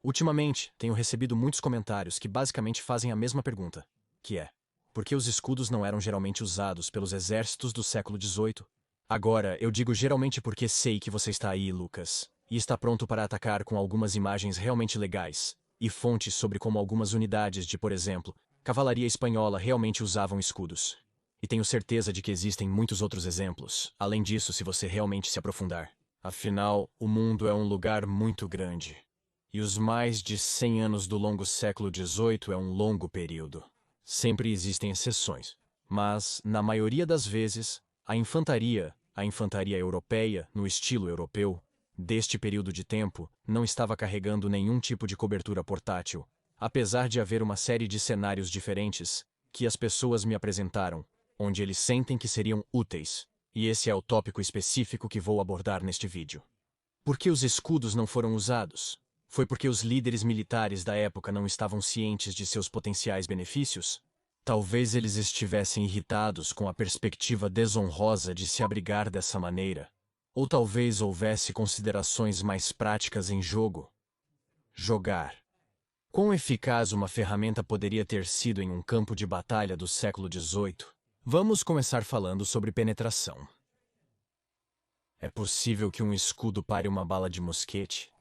Ultimamente, tenho recebido muitos comentários que basicamente fazem a mesma pergunta, que é: por que os escudos não eram geralmente usados pelos exércitos do século XVIII? Agora, eu digo geralmente porque sei que você está aí, Lucas, e está pronto para atacar com algumas imagens realmente legais, e fontes sobre como algumas unidades de, por exemplo, cavalaria espanhola realmente usavam escudos. E tenho certeza de que existem muitos outros exemplos, além disso, se você realmente se aprofundar. Afinal, o mundo é um lugar muito grande. E os mais de 100 anos do longo século XVIII é um longo período. Sempre existem exceções, mas, na maioria das vezes, a infantaria europeia, no estilo europeu, deste período de tempo, não estava carregando nenhum tipo de cobertura portátil, apesar de haver uma série de cenários diferentes que as pessoas me apresentaram, onde eles sentem que seriam úteis, e esse é o tópico específico que vou abordar neste vídeo. Por que os escudos não foram usados? Foi porque os líderes militares da época não estavam cientes de seus potenciais benefícios? Talvez eles estivessem irritados com a perspectiva desonrosa de se abrigar dessa maneira. Ou talvez houvesse considerações mais práticas em jogo. Jogar. Quão eficaz uma ferramenta poderia ter sido em um campo de batalha do século XVIII? Vamos começar falando sobre penetração. É possível que um escudo pare uma bala de mosquete?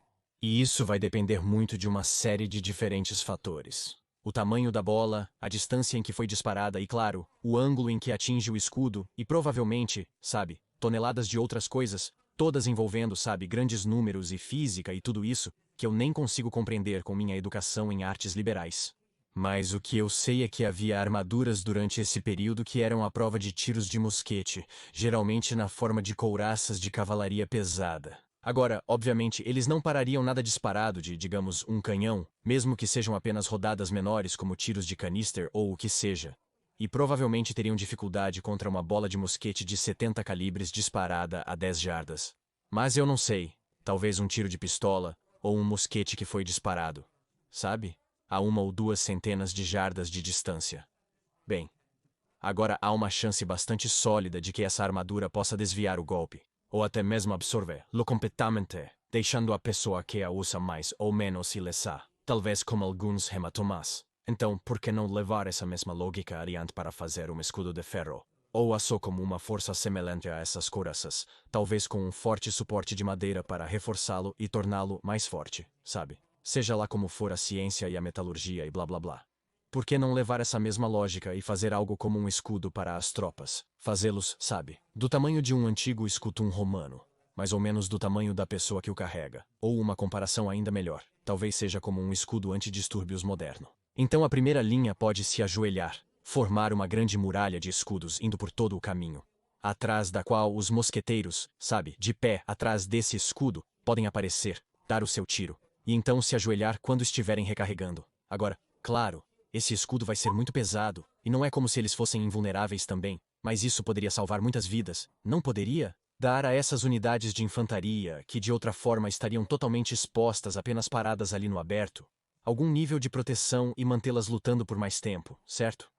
E isso vai depender muito de uma série de diferentes fatores. O tamanho da bola, a distância em que foi disparada e, claro, o ângulo em que atinge o escudo e provavelmente, sabe, toneladas de outras coisas, todas envolvendo, sabe, grandes números e física e tudo isso, que eu nem consigo compreender com minha educação em artes liberais. Mas o que eu sei é que havia armaduras durante esse período que eram à prova de tiros de mosquete, geralmente na forma de couraças de cavalaria pesada. Agora, obviamente, eles não parariam nada disparado de, digamos, um canhão, mesmo que sejam apenas rodadas menores como tiros de canister ou o que seja. E provavelmente teriam dificuldade contra uma bola de mosquete de 70 calibres disparada a 10 jardas. Mas eu não sei, talvez um tiro de pistola ou um mosquete que foi disparado, sabe? A 1 ou 2 centenas de jardas de distância. Bem, agora há uma chance bastante sólida de que essa armadura possa desviar o golpe, ou até mesmo absorver-lo completamente, deixando a pessoa que a usa mais ou menos ilesa, talvez com alguns hematomas. Então, por que não levar essa mesma lógica adiante para fazer um escudo de ferro? Ou só como uma força semelhante a essas couraças, talvez com um forte suporte de madeira para reforçá-lo e torná-lo mais forte, sabe? Seja lá como for a ciência e a metalurgia e blá blá blá. Por que não levar essa mesma lógica e fazer algo como um escudo para as tropas? Fazê-los, sabe, do tamanho de um antigo escutum romano, mais ou menos do tamanho da pessoa que o carrega. Ou uma comparação ainda melhor, talvez seja como um escudo antidistúrbios moderno. Então a primeira linha pode se ajoelhar, formar uma grande muralha de escudos indo por todo o caminho, atrás da qual os mosqueteiros, sabe, de pé atrás desse escudo, podem aparecer, dar o seu tiro, e então se ajoelhar quando estiverem recarregando. Agora, claro, esse escudo vai ser muito pesado, e não é como se eles fossem invulneráveis também, mas isso poderia salvar muitas vidas, não poderia? Dar a essas unidades de infantaria, que de outra forma estariam totalmente expostas apenas paradas ali no aberto, algum nível de proteção e mantê-las lutando por mais tempo, certo?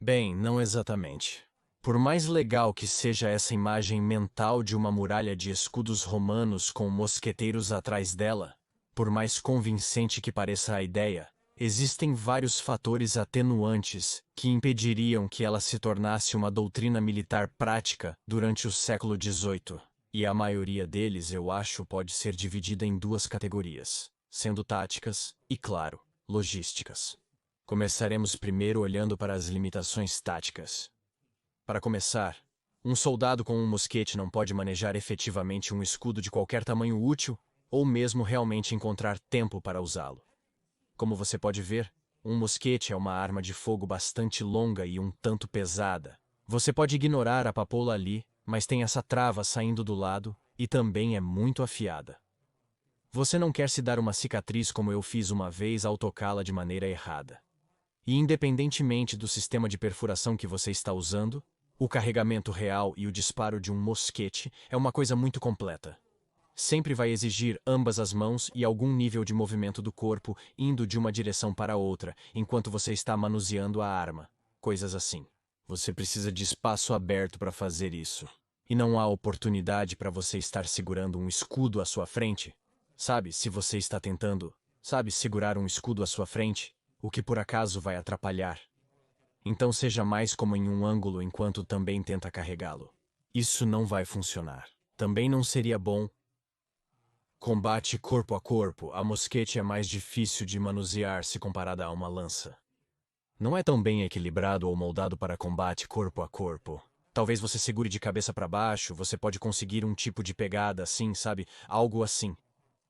Bem, não exatamente. Por mais legal que seja essa imagem mental de uma muralha de escudos romanos com mosqueteiros atrás dela, por mais convincente que pareça a ideia, existem vários fatores atenuantes que impediriam que ela se tornasse uma doutrina militar prática durante o século XVIII. E a maioria deles, eu acho, pode ser dividida em 2 categorias, sendo táticas e, claro, logísticas. Começaremos primeiro olhando para as limitações táticas. Para começar, um soldado com um mosquete não pode manejar efetivamente um escudo de qualquer tamanho útil, ou mesmo realmente encontrar tempo para usá-lo. Como você pode ver, um mosquete é uma arma de fogo bastante longa e um tanto pesada. Você pode ignorar a papoula ali, mas tem essa trava saindo do lado e também é muito afiada. Você não quer se dar uma cicatriz como eu fiz uma vez ao tocá-la de maneira errada. E independentemente do sistema de perfuração que você está usando, o carregamento real e o disparo de um mosquete é uma coisa muito completa. Sempre vai exigir ambas as mãos e algum nível de movimento do corpo indo de uma direção para outra enquanto você está manuseando a arma. Coisas assim. Você precisa de espaço aberto para fazer isso. E não há oportunidade para você estar segurando um escudo à sua frente. Sabe, se você está tentando, sabe, segurar um escudo à sua frente, o que por acaso vai atrapalhar. Então seja mais como em um ângulo enquanto também tenta carregá-lo. Isso não vai funcionar. Também não seria bom. Combate corpo a corpo, a mosquete é mais difícil de manusear se comparada a uma lança. Não é tão bem equilibrado ou moldado para combate corpo a corpo. Talvez você segure de cabeça para baixo, você pode conseguir um tipo de pegada assim, sabe? Algo assim.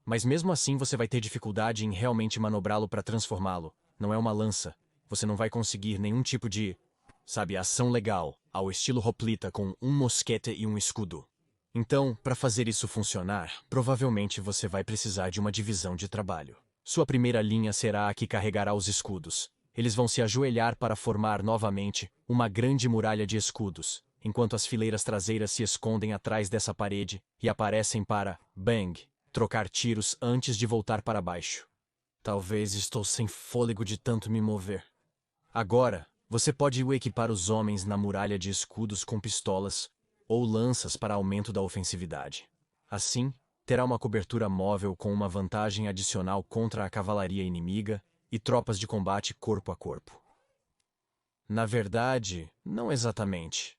Mas mesmo assim você vai ter dificuldade em realmente manobrá-lo para transformá-lo. Não é uma lança. Você não vai conseguir nenhum tipo de, sabe, ação legal, ao estilo hoplita com um mosquete e um escudo. Então, para fazer isso funcionar, provavelmente você vai precisar de uma divisão de trabalho. Sua primeira linha será a que carregará os escudos. Eles vão se ajoelhar para formar novamente uma grande muralha de escudos, enquanto as fileiras traseiras se escondem atrás dessa parede e aparecem para, bang, trocar tiros antes de voltar para baixo. Talvez estou sem fôlego de tanto me mover. Agora, você pode equipar os homens na muralha de escudos com pistolas ou lanças para aumento da ofensividade. Assim, terá uma cobertura móvel com uma vantagem adicional contra a cavalaria inimiga e tropas de combate corpo a corpo. Na verdade, não exatamente.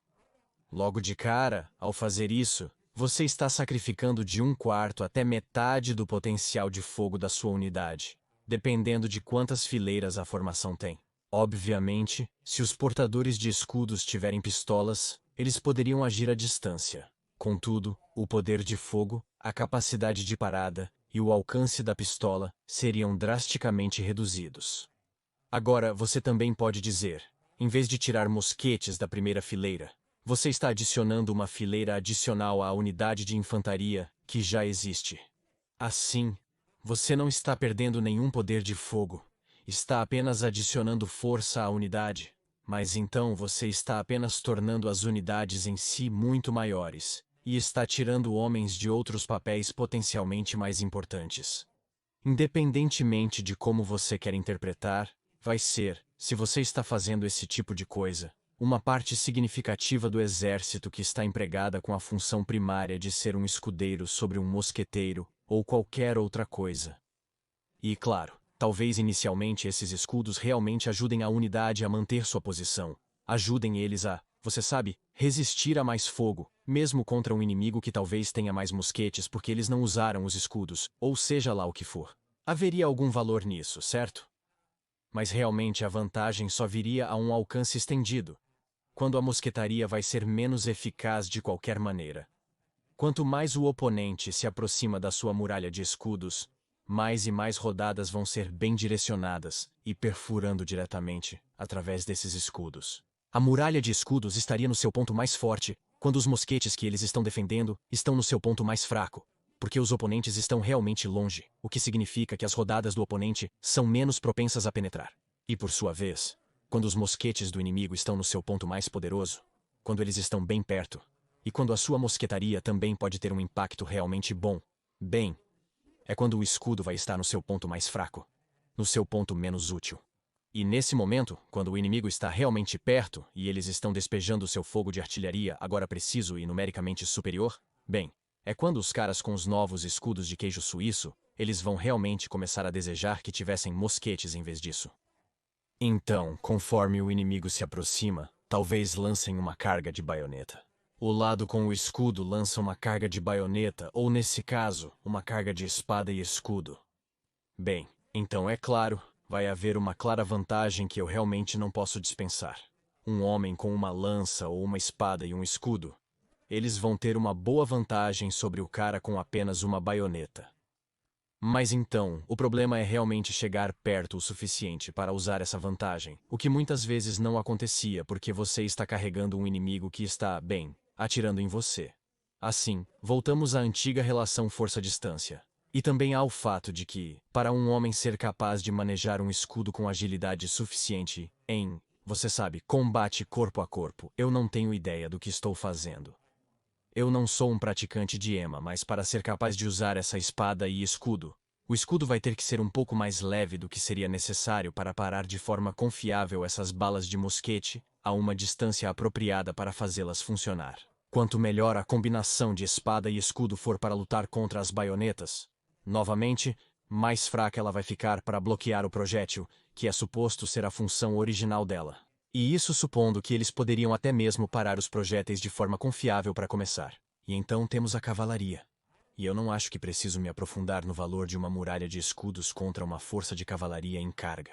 Logo de cara, ao fazer isso, você está sacrificando de 1/4 até metade do potencial de fogo da sua unidade, dependendo de quantas fileiras a formação tem. Obviamente, se os portadores de escudos tiverem pistolas, eles poderiam agir à distância. Contudo, o poder de fogo, a capacidade de parada e o alcance da pistola seriam drasticamente reduzidos. Agora, você também pode dizer, em vez de tirar mosquetes da primeira fileira, você está adicionando uma fileira adicional à unidade de infantaria que já existe. Assim, você não está perdendo nenhum poder de fogo. Está apenas adicionando força à unidade, mas então você está apenas tornando as unidades em si muito maiores, e está tirando homens de outros papéis potencialmente mais importantes. Independentemente de como você quer interpretar, vai ser, se você está fazendo esse tipo de coisa, uma parte significativa do exército que está empregada com a função primária de ser um escudeiro sobre um mosqueteiro, ou qualquer outra coisa. E, claro, talvez inicialmente esses escudos realmente ajudem a unidade a manter sua posição. Ajudem eles a, você sabe, resistir a mais fogo, mesmo contra um inimigo que talvez tenha mais mosquetes porque eles não usaram os escudos, ou seja lá o que for. Haveria algum valor nisso, certo? Mas realmente a vantagem só viria a um alcance estendido, quando a mosquetaria vai ser menos eficaz de qualquer maneira. Quanto mais o oponente se aproxima da sua muralha de escudos, mais e mais rodadas vão ser bem direcionadas e perfurando diretamente através desses escudos. A muralha de escudos estaria no seu ponto mais forte, quando os mosquetes que eles estão defendendo estão no seu ponto mais fraco, porque os oponentes estão realmente longe, o que significa que as rodadas do oponente são menos propensas a penetrar. E por sua vez, quando os mosquetes do inimigo estão no seu ponto mais poderoso, quando eles estão bem perto, e quando a sua mosquetaria também pode ter um impacto realmente bom, bem, é quando o escudo vai estar no seu ponto mais fraco, no seu ponto menos útil. E nesse momento, quando o inimigo está realmente perto e eles estão despejando seu fogo de artilharia agora preciso e numericamente superior, bem, é quando os caras com os novos escudos de queijo suíço, eles vão realmente começar a desejar que tivessem mosquetes em vez disso. Então, conforme o inimigo se aproxima, talvez lancem uma carga de baioneta. O lado com o escudo lança uma carga de baioneta, ou nesse caso, uma carga de espada e escudo. Bem, então é claro, vai haver uma clara vantagem que eu realmente não posso dispensar. Um homem com uma lança ou uma espada e um escudo, eles vão ter uma boa vantagem sobre o cara com apenas uma baioneta. Mas então, o problema é realmente chegar perto o suficiente para usar essa vantagem, o que muitas vezes não acontecia porque você está carregando um inimigo que está, bem, atirando em você. Assim, voltamos à antiga relação força-distância. E também há o fato de que, para um homem ser capaz de manejar um escudo com agilidade suficiente em, você sabe, combate corpo a corpo, eu não tenho ideia do que estou fazendo. Eu não sou um praticante de EMA, mas para ser capaz de usar essa espada e escudo, o escudo vai ter que ser um pouco mais leve do que seria necessário para parar de forma confiável essas balas de mosquete a uma distância apropriada para fazê-las funcionar. Quanto melhor a combinação de espada e escudo for para lutar contra as baionetas, novamente, mais fraca ela vai ficar para bloquear o projétil, que é suposto ser a função original dela. E isso supondo que eles poderiam até mesmo parar os projéteis de forma confiável para começar. E então temos a cavalaria. E eu não acho que preciso me aprofundar no valor de uma muralha de escudos contra uma força de cavalaria em carga.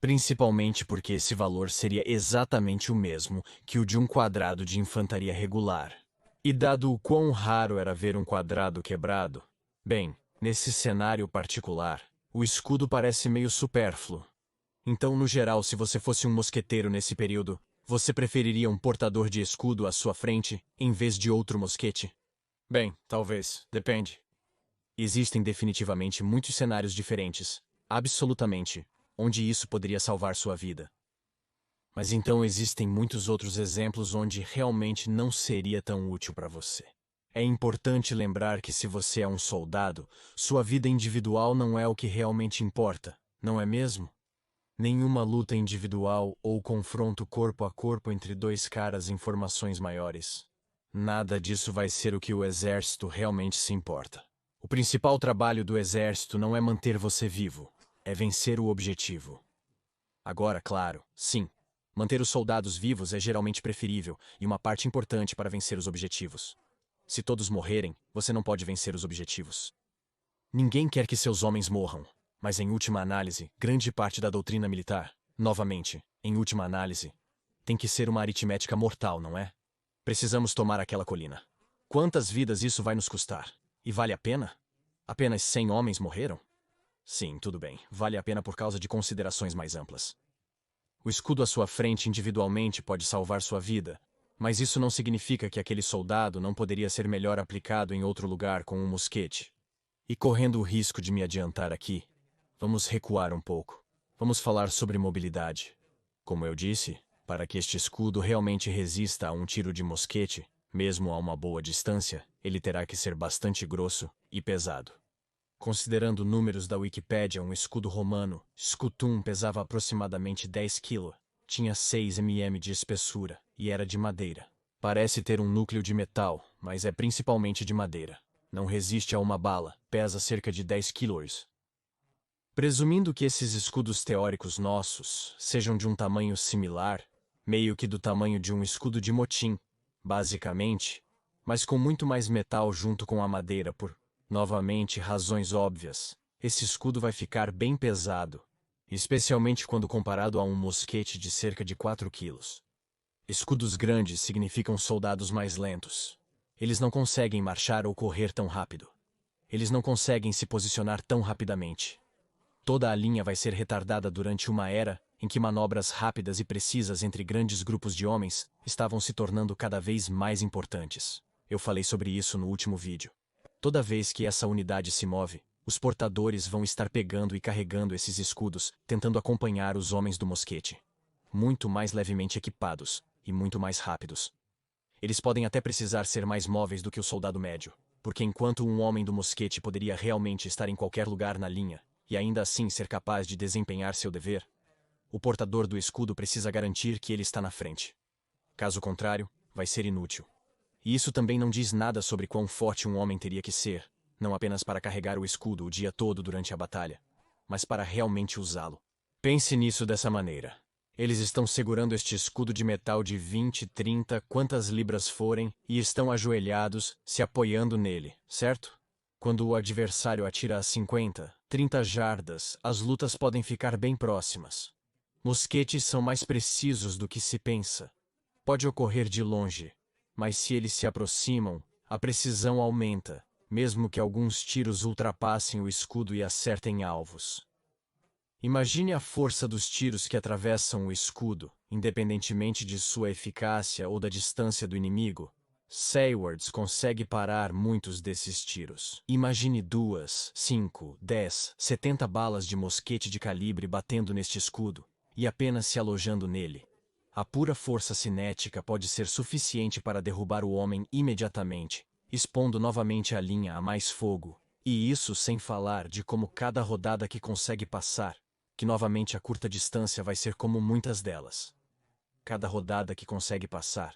Principalmente porque esse valor seria exatamente o mesmo que o de um quadrado de infantaria regular. E dado o quão raro era ver um quadrado quebrado, bem, nesse cenário particular, o escudo parece meio supérfluo. Então, no geral, se você fosse um mosqueteiro nesse período, você preferiria um portador de escudo à sua frente em vez de outro mosquete? Bem, talvez, depende. Existem definitivamente muitos cenários diferentes, absolutamente, onde isso poderia salvar sua vida. Mas então existem muitos outros exemplos onde realmente não seria tão útil para você. É importante lembrar que se você é um soldado, sua vida individual não é o que realmente importa, não é mesmo? Nenhuma luta individual ou confronto corpo a corpo entre dois caras em formações maiores. Nada disso vai ser o que o exército realmente se importa. O principal trabalho do exército não é manter você vivo, é vencer o objetivo. Agora, claro, sim, manter os soldados vivos é geralmente preferível e uma parte importante para vencer os objetivos. Se todos morrerem, você não pode vencer os objetivos. Ninguém quer que seus homens morram, mas em última análise, grande parte da doutrina militar, novamente, em última análise, tem que ser uma aritmética mortal, não é? Precisamos tomar aquela colina. Quantas vidas isso vai nos custar? E vale a pena? Apenas 100 homens morreram? Sim, tudo bem. Vale a pena por causa de considerações mais amplas. O escudo à sua frente individualmente pode salvar sua vida, mas isso não significa que aquele soldado não poderia ser melhor aplicado em outro lugar com um mosquete. E correndo o risco de me adiantar aqui, vamos recuar um pouco. Vamos falar sobre mobilidade. Como eu disse, para que este escudo realmente resista a um tiro de mosquete, mesmo a uma boa distância, ele terá que ser bastante grosso e pesado. Considerando números da Wikipédia, um escudo romano, Scutum, pesava aproximadamente 10 kg, tinha 6 mm de espessura e era de madeira. Parece ter um núcleo de metal, mas é principalmente de madeira. Não resiste a uma bala, pesa cerca de 10 kg. Presumindo que esses escudos teóricos nossos sejam de um tamanho similar, meio que do tamanho de um escudo de motim, basicamente, mas com muito mais metal junto com a madeira por, novamente, razões óbvias, esse escudo vai ficar bem pesado, especialmente quando comparado a um mosquete de cerca de 4 quilos. Escudos grandes significam soldados mais lentos. Eles não conseguem marchar ou correr tão rápido. Eles não conseguem se posicionar tão rapidamente. Toda a linha vai ser retardada durante uma era em que manobras rápidas e precisas entre grandes grupos de homens estavam se tornando cada vez mais importantes. Eu falei sobre isso no último vídeo. Toda vez que essa unidade se move, os portadores vão estar pegando e carregando esses escudos, tentando acompanhar os homens do mosquete. Muito mais levemente equipados e muito mais rápidos. Eles podem até precisar ser mais móveis do que o soldado médio, porque enquanto um homem do mosquete poderia realmente estar em qualquer lugar na linha, e ainda assim ser capaz de desempenhar seu dever, o portador do escudo precisa garantir que ele está na frente. Caso contrário, vai ser inútil. E isso também não diz nada sobre quão forte um homem teria que ser, não apenas para carregar o escudo o dia todo durante a batalha, mas para realmente usá-lo. Pense nisso dessa maneira. Eles estão segurando este escudo de metal de 20, 30, quantas libras forem, e estão ajoelhados, se apoiando nele, certo? Quando o adversário atira a 50, 30 jardas, as lutas podem ficar bem próximas. Mosquetes são mais precisos do que se pensa. Pode ocorrer de longe, mas se eles se aproximam, a precisão aumenta, mesmo que alguns tiros ultrapassem o escudo e acertem alvos. Imagine a força dos tiros que atravessam o escudo, independentemente de sua eficácia ou da distância do inimigo. Seywards consegue parar muitos desses tiros. Imagine 2, 5, 10, 70 balas de mosquete de calibre batendo neste escudo, e apenas se alojando nele. A pura força cinética pode ser suficiente para derrubar o homem imediatamente, expondo novamente a linha a mais fogo. E isso sem falar de como cada rodada que consegue passar, que novamente a curta distância vai ser como muitas delas. Cada rodada que consegue passar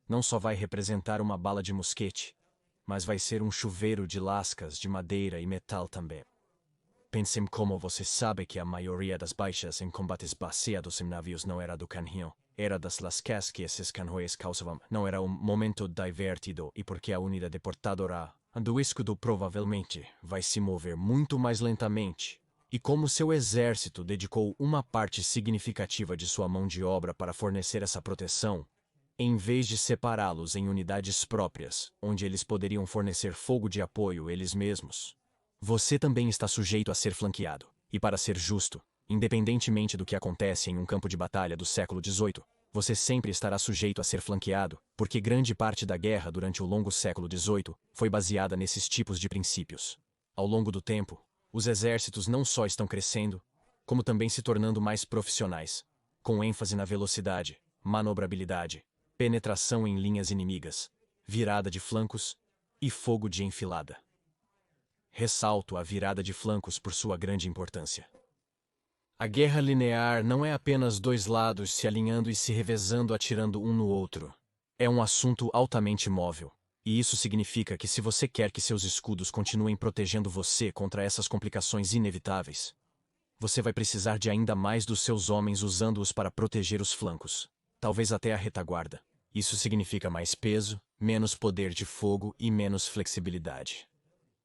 não só vai representar uma bala de mosquete, mas vai ser um chuveiro de lascas de madeira e metal também. Pensem como você sabe que a maioria das baixas em combates baseados em navios não era do canhão, era das lascas que esses canhões causavam. Não era um momento divertido e porque a unidade portadora do escudo provavelmente vai se mover muito mais lentamente. E como seu exército dedicou uma parte significativa de sua mão de obra para fornecer essa proteção, em vez de separá-los em unidades próprias, onde eles poderiam fornecer fogo de apoio eles mesmos, você também está sujeito a ser flanqueado. E para ser justo, independentemente do que acontece em um campo de batalha do século XVIII, você sempre estará sujeito a ser flanqueado, porque grande parte da guerra durante o longo século XVIII foi baseada nesses tipos de princípios. Ao longo do tempo, os exércitos não só estão crescendo, como também se tornando mais profissionais, com ênfase na velocidade, manobrabilidade, penetração em linhas inimigas, virada de flancos e fogo de enfilada. Ressalto a virada de flancos por sua grande importância. A guerra linear não é apenas dois lados se alinhando e se revezando atirando um no outro. É um assunto altamente móvel. E isso significa que se você quer que seus escudos continuem protegendo você contra essas complicações inevitáveis, você vai precisar de ainda mais dos seus homens usando-os para proteger os flancos, talvez até a retaguarda. Isso significa mais peso, menos poder de fogo e menos flexibilidade.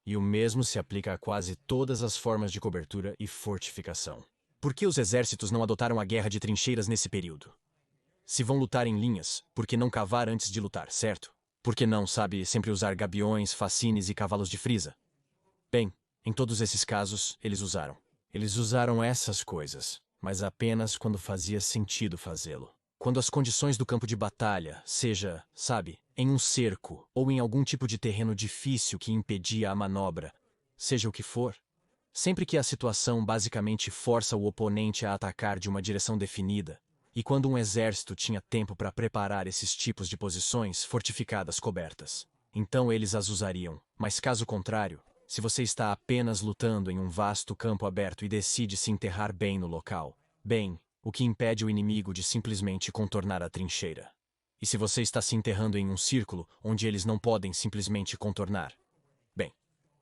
E o mesmo se aplica a quase todas as formas de cobertura e fortificação. Por que os exércitos não adotaram a guerra de trincheiras nesse período? Se vão lutar em linhas, por que não cavar antes de lutar, certo? Por que não, sabe, sempre usar gabiões, fascines e cavalos de frisa? Bem, em todos esses casos, eles usaram. Eles usaram essas coisas, mas apenas quando fazia sentido fazê-lo. Quando as condições do campo de batalha, seja, sabe, em um cerco ou em algum tipo de terreno difícil que impedia a manobra, seja o que for, sempre que a situação basicamente força o oponente a atacar de uma direção definida, e quando um exército tinha tempo para preparar esses tipos de posições fortificadas cobertas, então eles as usariam. Mas caso contrário, se você está apenas lutando em um vasto campo aberto e decide se enterrar bem no local, bem, o que impede o inimigo de simplesmente contornar a trincheira? E se você está se enterrando em um círculo onde eles não podem simplesmente contornar? Bem,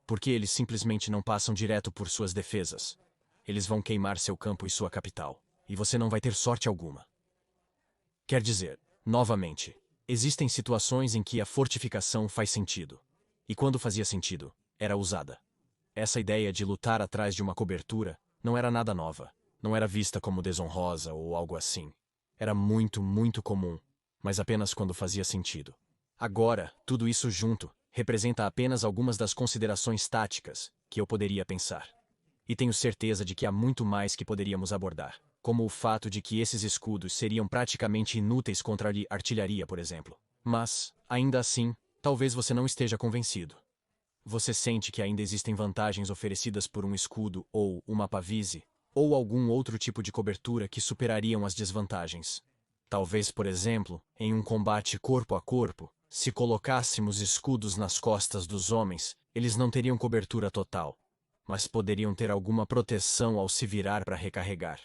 porque eles simplesmente não passam direto por suas defesas. Eles vão queimar seu campo e sua capital, e você não vai ter sorte alguma. Quer dizer, novamente, existem situações em que a fortificação faz sentido. E quando fazia sentido, era usada. Essa ideia de lutar atrás de uma cobertura não era nada nova. Não era vista como desonrosa ou algo assim. Era muito, muito comum, mas apenas quando fazia sentido. Agora, tudo isso junto, representa apenas algumas das considerações táticas que eu poderia pensar. E tenho certeza de que há muito mais que poderíamos abordar, como o fato de que esses escudos seriam praticamente inúteis contra a artilharia, por exemplo. Mas, ainda assim, talvez você não esteja convencido. Você sente que ainda existem vantagens oferecidas por um escudo ou uma pavise, ou algum outro tipo de cobertura que superariam as desvantagens. Talvez, por exemplo, em um combate corpo a corpo, se colocássemos escudos nas costas dos homens, eles não teriam cobertura total, mas poderiam ter alguma proteção ao se virar para recarregar.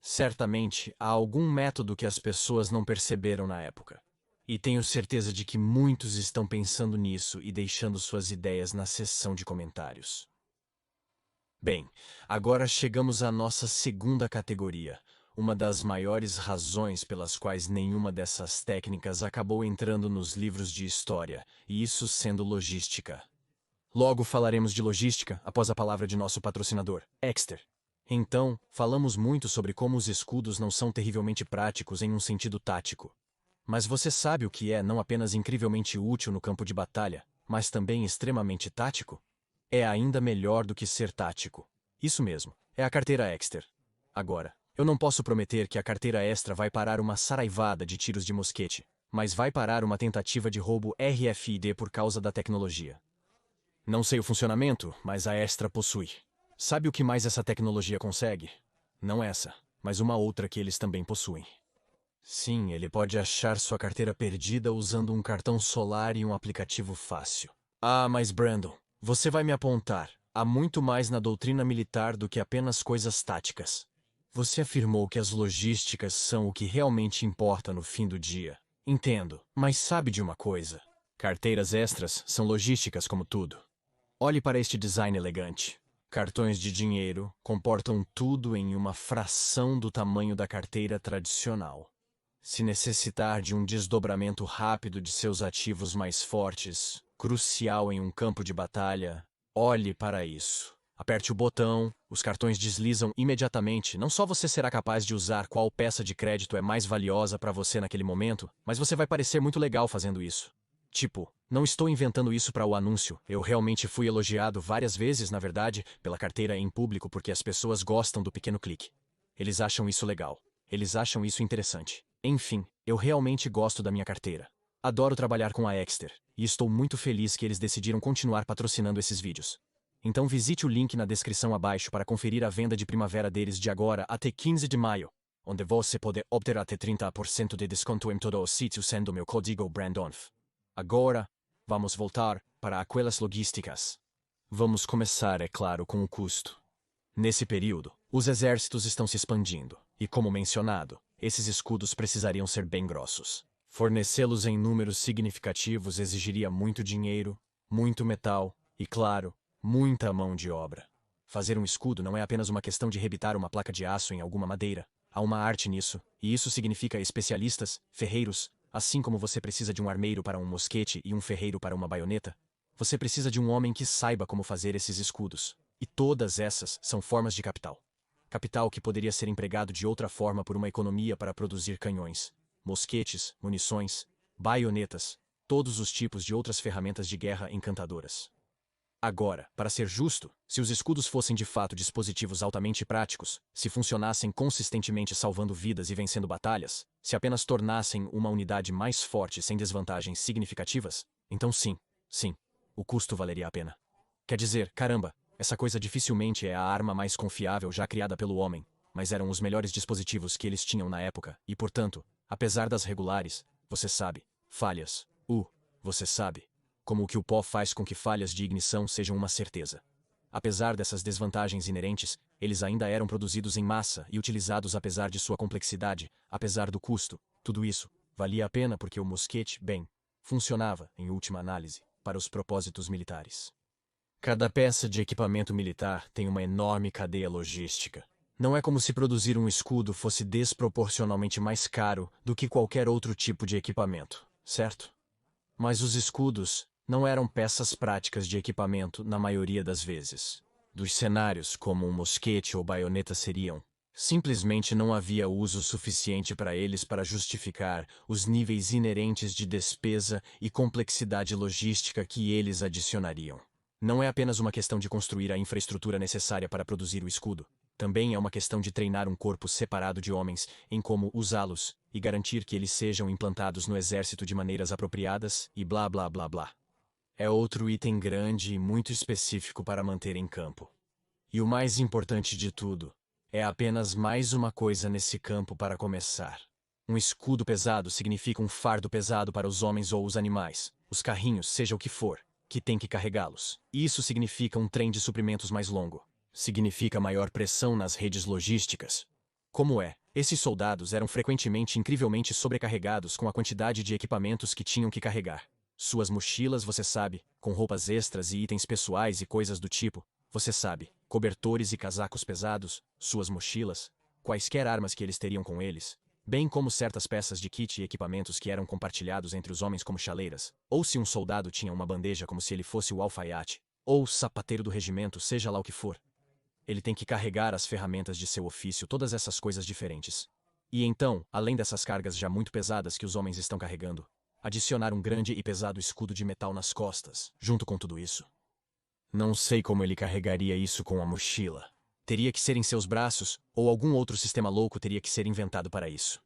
Certamente, há algum método que as pessoas não perceberam na época. E tenho certeza de que muitos estão pensando nisso e deixando suas ideias na seção de comentários. Bem, agora chegamos à nossa segunda categoria, uma das maiores razões pelas quais nenhuma dessas técnicas acabou entrando nos livros de história, e isso sendo logística. Logo falaremos de logística após a palavra de nosso patrocinador, Exter. Então, falamos muito sobre como os escudos não são terrivelmente práticos em um sentido tático. Mas você sabe o que é não apenas incrivelmente útil no campo de batalha, mas também extremamente tático? É ainda melhor do que ser tático. Isso mesmo, é a carteira Exter. Agora, eu não posso prometer que a carteira extra vai parar uma saraivada de tiros de mosquete, mas vai parar uma tentativa de roubo RFID por causa da tecnologia. Não sei o funcionamento, mas a Extra possui. Sabe o que mais essa tecnologia consegue? Não essa, mas uma outra que eles também possuem. Sim, ele pode achar sua carteira perdida usando um cartão solar e um aplicativo fácil. Ah, mas Brandon, você vai me apontar. Há muito mais na doutrina militar do que apenas coisas táticas. Você afirmou que as logísticas são o que realmente importa no fim do dia. Entendo, mas sabe de uma coisa? Carteiras extras são logísticas como tudo. Olhe para este design elegante. Cartões de dinheiro comportam tudo em uma fração do tamanho da carteira tradicional. Se necessitar de um desdobramento rápido de seus ativos mais fortes, crucial em um campo de batalha, olhe para isso. Aperte o botão, os cartões deslizam imediatamente. Não só você será capaz de usar qual peça de crédito é mais valiosa para você naquele momento, mas você vai parecer muito legal fazendo isso. Tipo, não estou inventando isso para o anúncio. Eu realmente fui elogiado várias vezes, na verdade, pela carteira em público porque as pessoas gostam do pequeno clique. Eles acham isso legal. Eles acham isso interessante. Enfim, eu realmente gosto da minha carteira. Adoro trabalhar com a Exter, e estou muito feliz que eles decidiram continuar patrocinando esses vídeos. Então visite o link na descrição abaixo para conferir a venda de primavera deles de agora até 15 de maio, onde você pode obter até 30% de desconto em todo o sítio sendo meu código BRANDONF. Agora, vamos voltar para aquelas logísticas. Vamos começar, é claro, com o custo. Nesse período, os exércitos estão se expandindo, e como mencionado, esses escudos precisariam ser bem grossos. Fornecê-los em números significativos exigiria muito dinheiro, muito metal e, claro, muita mão de obra. Fazer um escudo não é apenas uma questão de rebitar uma placa de aço em alguma madeira. Há uma arte nisso, e isso significa especialistas, ferreiros, assim como você precisa de um armeiro para um mosquete e um ferreiro para uma baioneta. Você precisa de um homem que saiba como fazer esses escudos. E todas essas são formas de capital. Capital que poderia ser empregado de outra forma por uma economia para produzir canhões, mosquetes, munições, baionetas, todos os tipos de outras ferramentas de guerra encantadoras. Agora, para ser justo, se os escudos fossem de fato dispositivos altamente práticos, se funcionassem consistentemente salvando vidas e vencendo batalhas, se apenas tornassem uma unidade mais forte sem desvantagens significativas, então sim, o custo valeria a pena. Quer dizer, caramba, essa coisa dificilmente é a arma mais confiável já criada pelo homem, mas eram os melhores dispositivos que eles tinham na época, e portanto, apesar das regulares, você sabe, falhas, você sabe, como o que o pó faz com que falhas de ignição sejam uma certeza. Apesar dessas desvantagens inerentes, eles ainda eram produzidos em massa e utilizados apesar de sua complexidade, apesar do custo. Tudo isso valia a pena porque o mosquete, bem, funcionava, em última análise, para os propósitos militares. Cada peça de equipamento militar tem uma enorme cadeia logística. Não é como se produzir um escudo fosse desproporcionalmente mais caro do que qualquer outro tipo de equipamento, certo? Mas os escudos não eram peças práticas de equipamento na maioria das vezes. Dos cenários como um mosquete ou baioneta seriam. Simplesmente não havia uso suficiente para eles para justificar os níveis inerentes de despesa e complexidade logística que eles adicionariam. Não é apenas uma questão de construir a infraestrutura necessária para produzir o escudo. Também é uma questão de treinar um corpo separado de homens em como usá-los e garantir que eles sejam implantados no exército de maneiras apropriadas e blá blá blá blá. É outro item grande e muito específico para manter em campo. E o mais importante de tudo, é apenas mais uma coisa nesse campo para começar. Um escudo pesado significa um fardo pesado para os homens ou os animais, os carrinhos, seja o que for, que tem que carregá-los. Isso significa um trem de suprimentos mais longo. Significa maior pressão nas redes logísticas. Como é, esses soldados eram frequentemente incrivelmente sobrecarregados com a quantidade de equipamentos que tinham que carregar. Suas mochilas, você sabe, com roupas extras e itens pessoais e coisas do tipo, você sabe, cobertores e casacos pesados, suas mochilas, quaisquer armas que eles teriam com eles, bem como certas peças de kit e equipamentos que eram compartilhados entre os homens como chaleiras, ou se um soldado tinha uma bandeja como se ele fosse o alfaiate, ou sapateiro do regimento, seja lá o que for. Ele tem que carregar as ferramentas de seu ofício, todas essas coisas diferentes. E então, além dessas cargas já muito pesadas que os homens estão carregando, adicionar um grande e pesado escudo de metal nas costas, junto com tudo isso. Não sei como ele carregaria isso com a mochila. Teria que ser em seus braços, ou algum outro sistema louco teria que ser inventado para isso.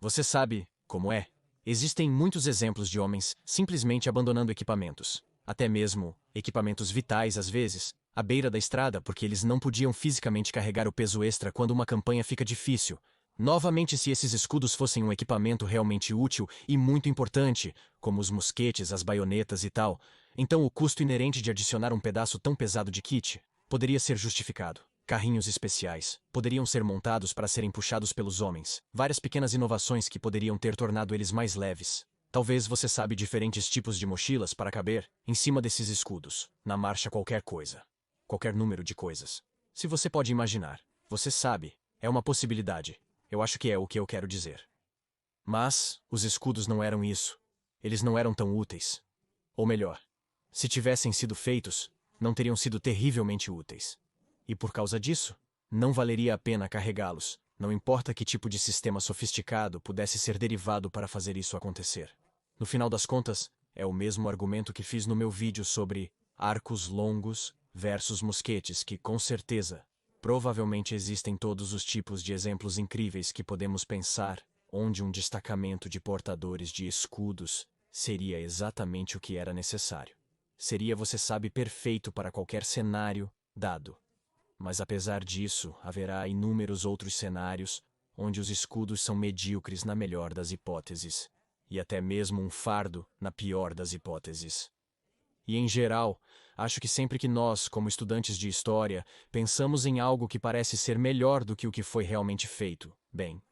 Você sabe como é? Existem muitos exemplos de homens simplesmente abandonando equipamentos, até mesmo equipamentos vitais às vezes, à beira da estrada porque eles não podiam fisicamente carregar o peso extra quando uma campanha fica difícil. Novamente, se esses escudos fossem um equipamento realmente útil e muito importante, como os mosquetes, as baionetas e tal, então o custo inerente de adicionar um pedaço tão pesado de kit poderia ser justificado. Carrinhos especiais poderiam ser montados para serem puxados pelos homens. Várias pequenas inovações que poderiam ter tornado eles mais leves. Talvez você sabe diferentes tipos de mochilas para caber em cima desses escudos, na marcha qualquer coisa. Qualquer número de coisas. Se você pode imaginar, você sabe, é uma possibilidade. Eu acho que é o que eu quero dizer. Mas, os escudos não eram isso. Eles não eram tão úteis. Ou melhor, se tivessem sido feitos, não teriam sido terrivelmente úteis. E por causa disso, não valeria a pena carregá-los, não importa que tipo de sistema sofisticado pudesse ser derivado para fazer isso acontecer. No final das contas, é o mesmo argumento que fiz no meu vídeo sobre arcos longos versus mosquetes que, com certeza, provavelmente existem todos os tipos de exemplos incríveis que podemos pensar, onde um destacamento de portadores de escudos seria exatamente o que era necessário. Seria, você sabe, perfeito para qualquer cenário dado. Mas apesar disso, haverá inúmeros outros cenários onde os escudos são medíocres na melhor das hipóteses, e até mesmo um fardo na pior das hipóteses. E em geral, acho que sempre que nós, como estudantes de história, pensamos em algo que parece ser melhor do que o que foi realmente feito, bem,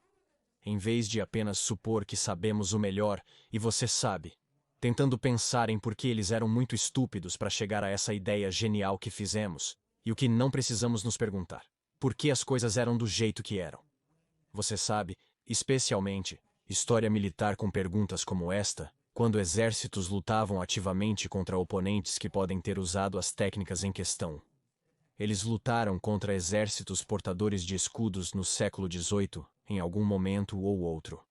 em vez de apenas supor que sabemos o melhor, e você sabe, tentando pensar em por que eles eram muito estúpidos para chegar a essa ideia genial que fizemos, e o que não precisamos nos perguntar, por que as coisas eram do jeito que eram. Você sabe, especialmente, história militar com perguntas como esta, quando exércitos lutavam ativamente contra oponentes que podem ter usado as técnicas em questão. Eles lutaram contra exércitos portadores de escudos no século XVIII, em algum momento ou outro.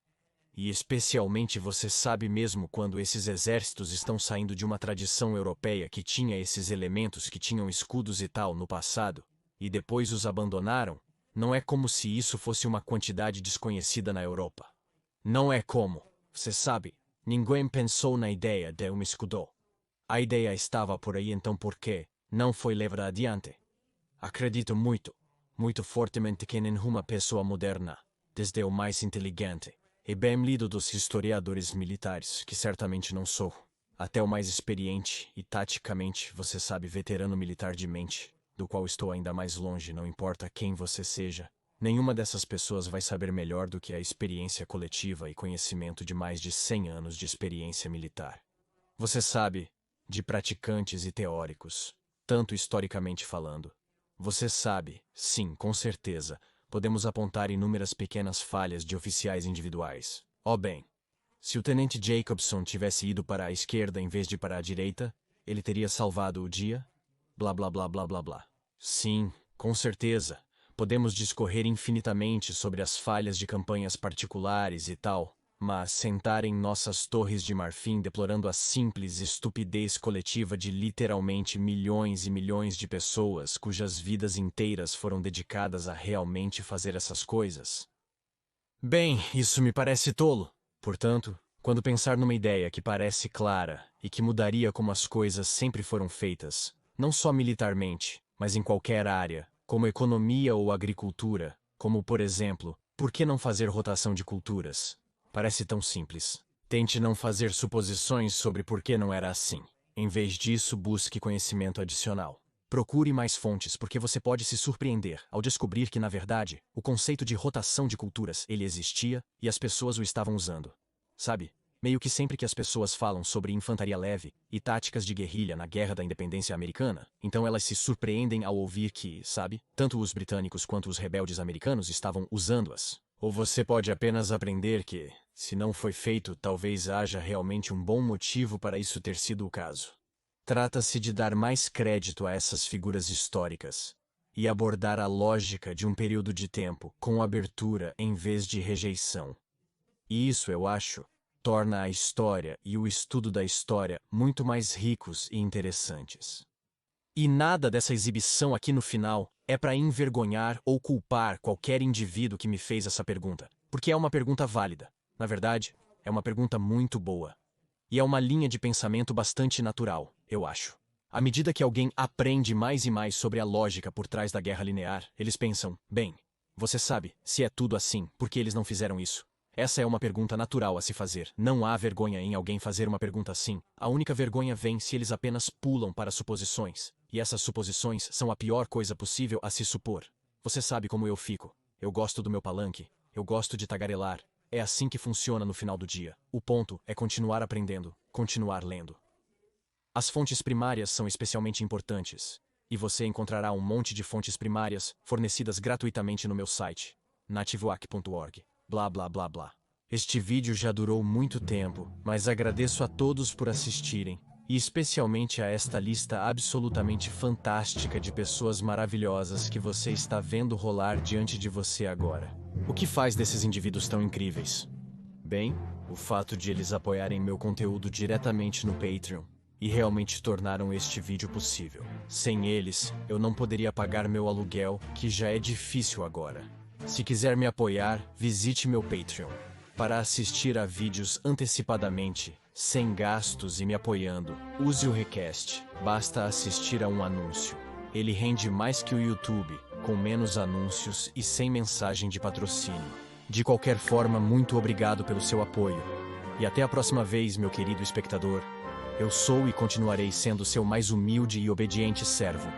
E especialmente você sabe mesmo quando esses exércitos estão saindo de uma tradição europeia que tinha esses elementos que tinham escudos e tal no passado, e depois os abandonaram, não é como se isso fosse uma quantidade desconhecida na Europa. Não é como, você sabe, ninguém pensou na ideia de um escudo. A ideia estava por aí, então por que não foi levada adiante? Acredito muito, muito fortemente que nenhuma pessoa moderna, desde o mais inteligente e bem lido dos historiadores militares, que certamente não sou, até o mais experiente e taticamente, você sabe, veterano militar de mente, do qual estou ainda mais longe, não importa quem você seja, nenhuma dessas pessoas vai saber melhor do que a experiência coletiva e conhecimento de mais de 100 anos de experiência militar. Você sabe, de praticantes e teóricos, tanto historicamente falando. Você sabe, sim, com certeza, podemos apontar inúmeras pequenas falhas de oficiais individuais. Oh bem, se o tenente Jacobson tivesse ido para a esquerda em vez de para a direita, ele teria salvado o dia? Blá blá blá blá blá blá. Sim, com certeza. Podemos discorrer infinitamente sobre as falhas de campanhas particulares e tal, mas sentar em nossas torres de marfim deplorando a simples estupidez coletiva de literalmente milhões e milhões de pessoas cujas vidas inteiras foram dedicadas a realmente fazer essas coisas. Bem, isso me parece tolo. Portanto, quando pensar numa ideia que parece clara e que mudaria como as coisas sempre foram feitas, não só militarmente, mas em qualquer área, como economia ou agricultura, como por exemplo, por que não fazer rotação de culturas? Parece tão simples. Tente não fazer suposições sobre por que não era assim. Em vez disso, busque conhecimento adicional. Procure mais fontes porque você pode se surpreender ao descobrir que, na verdade, o conceito de rotação de culturas, ele existia e as pessoas o estavam usando. Sabe? Meio que sempre que as pessoas falam sobre infantaria leve e táticas de guerrilha na Guerra da Independência Americana, então elas se surpreendem ao ouvir que, sabe, tanto os britânicos quanto os rebeldes americanos estavam usando-as. Ou você pode apenas aprender que, se não foi feito, talvez haja realmente um bom motivo para isso ter sido o caso. Trata-se de dar mais crédito a essas figuras históricas e abordar a lógica de um período de tempo com abertura em vez de rejeição. E isso, eu acho, torna a história e o estudo da história muito mais ricos e interessantes. E nada dessa exibição aqui no final é para envergonhar ou culpar qualquer indivíduo que me fez essa pergunta, porque é uma pergunta válida. Na verdade, é uma pergunta muito boa. E é uma linha de pensamento bastante natural, eu acho. À medida que alguém aprende mais e mais sobre a lógica por trás da guerra linear, eles pensam, bem, você sabe, se é tudo assim, por que eles não fizeram isso? Essa é uma pergunta natural a se fazer. Não há vergonha em alguém fazer uma pergunta assim. A única vergonha vem se eles apenas pulam para suposições. E essas suposições são a pior coisa possível a se supor. Você sabe como eu fico. Eu gosto do meu palanque. Eu gosto de tagarelar. É assim que funciona no final do dia. O ponto é continuar aprendendo, continuar lendo. As fontes primárias são especialmente importantes, e você encontrará um monte de fontes primárias fornecidas gratuitamente no meu site, nativoac.org. Blá blá blá blá. Este vídeo já durou muito tempo, mas agradeço a todos por assistirem, e especialmente a esta lista absolutamente fantástica de pessoas maravilhosas que você está vendo rolar diante de você agora. O que faz desses indivíduos tão incríveis? Bem, o fato de eles apoiarem meu conteúdo diretamente no Patreon e realmente tornaram este vídeo possível. Sem eles, eu não poderia pagar meu aluguel, que já é difícil agora. Se quiser me apoiar, visite meu Patreon. Para assistir a vídeos antecipadamente, sem gastos e me apoiando, use o Recast. Basta assistir a um anúncio. Ele rende mais que o YouTube, com menos anúncios e sem mensagem de patrocínio. De qualquer forma, muito obrigado pelo seu apoio. E até a próxima vez, meu querido espectador. Eu sou e continuarei sendo seu mais humilde e obediente servo.